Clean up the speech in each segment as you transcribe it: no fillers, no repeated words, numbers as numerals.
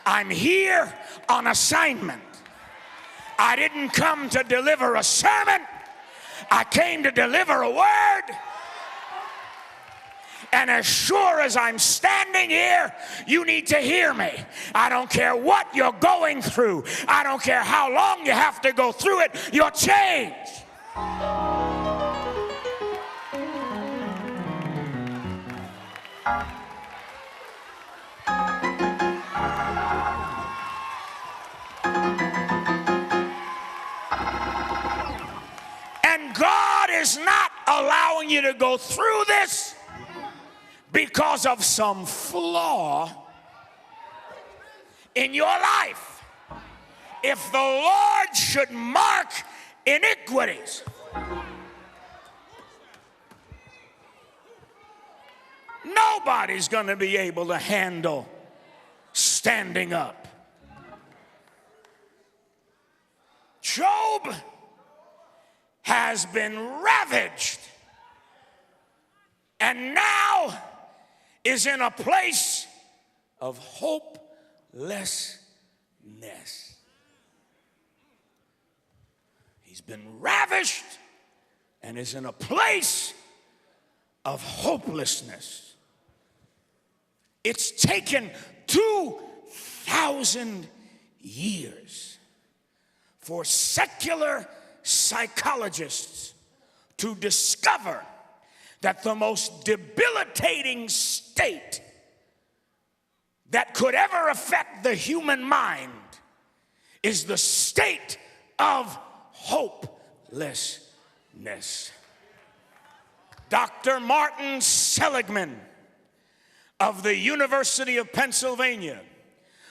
I'm here on assignment. I didn't come to deliver a sermon. I came to deliver a word. And as sure as I'm standing here, you need to hear me. I don't care what you're going through. I don't care how long you have to go through it. You're changed. And God is not allowing you to go through this because of some flaw in your life. If the Lord should mark iniquities, nobody's going to be able to handle standing up. Job has been ravaged and now is in a place of hopelessness. He's been ravished and is in a place of hopelessness. It's taken 2,000 years for secular psychologists to discover that the most debilitating state that could ever affect the human mind is the state of hopelessness. Dr. Martin Seligman of the University of Pennsylvania,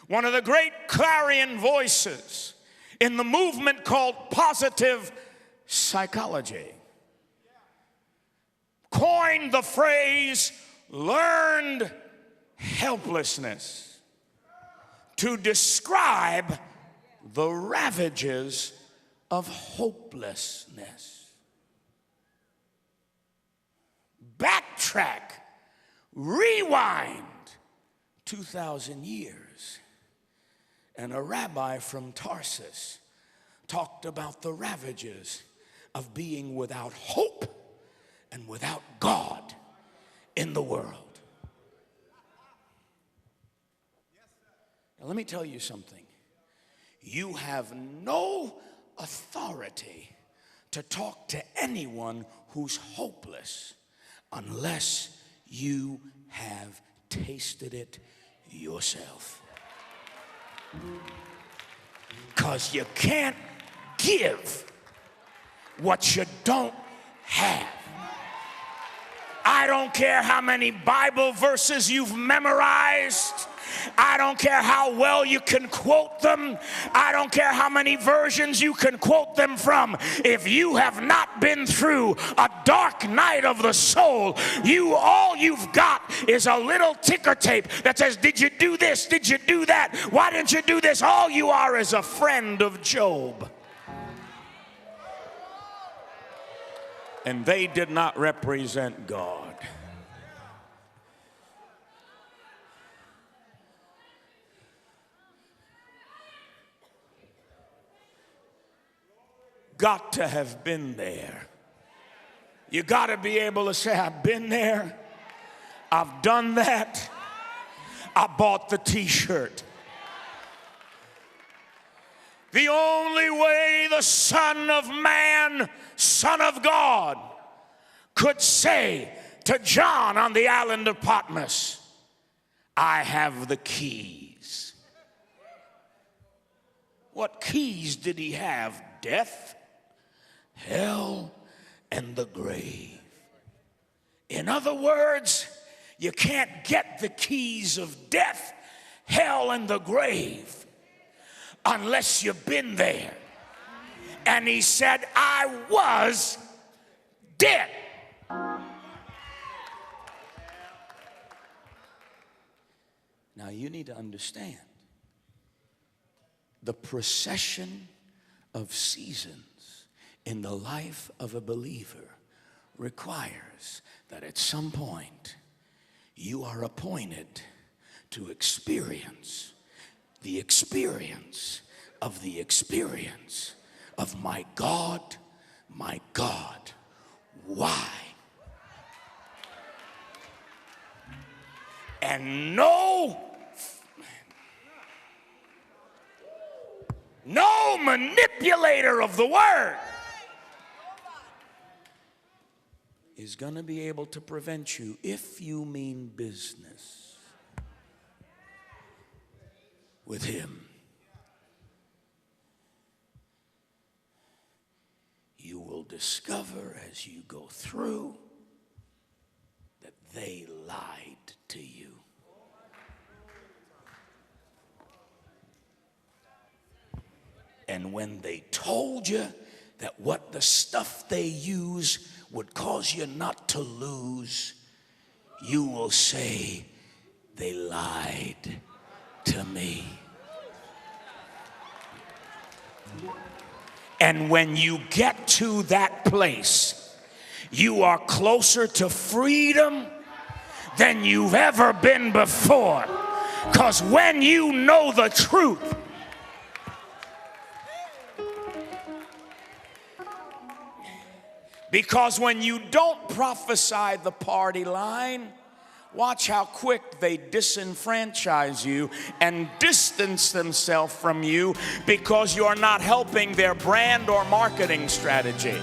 one of the great clarion voices in the movement called positive psychology, coined the phrase learned helplessness to describe the ravages of hopelessness. Backtrack, rewind 2,000 years, and a rabbi from Tarsus talked about the ravages of being without hope and without God in the world. Now, let me tell you something. You have no authority to talk to anyone who's hopeless unless you have tasted it yourself. Because you can't give what you don't have. I don't care how many Bible verses you've memorized. I don't care how well you can quote them. I don't care how many versions you can quote them from. If you have not been through a dark night of the soul, all you've got is a little ticker tape that says, did you do this? Did you do that? Why didn't you do this? All you are is a friend of Job. And they did not represent God. Got to have been there. You got to be able to say, I've been there. I've done that. I bought the t-shirt. The only way the Son of Man, Son of God, could say to John on the island of Patmos, I have the keys. What keys did he have? Death, hell, and the grave. In other words, you can't get the keys of death, hell, and the grave unless you've been there. And he said, I was dead. Now you need to understand the procession of seasons in the life of a believer requires that at some point you are appointed to experience the experience of the experience of my God, why? And no manipulator of the word is going to be able to prevent you if you mean business with him. You will discover as you go through that they lied to you. And when they told you that what the stuff they use would cause you not to lose, you will say, they lied to me. And when you get to that place, you are closer to freedom than you've ever been before. Because when you know the truth, because when you don't prophesy the party line, watch how quick they disenfranchise you and distance themselves from you because you are not helping their brand or marketing strategy.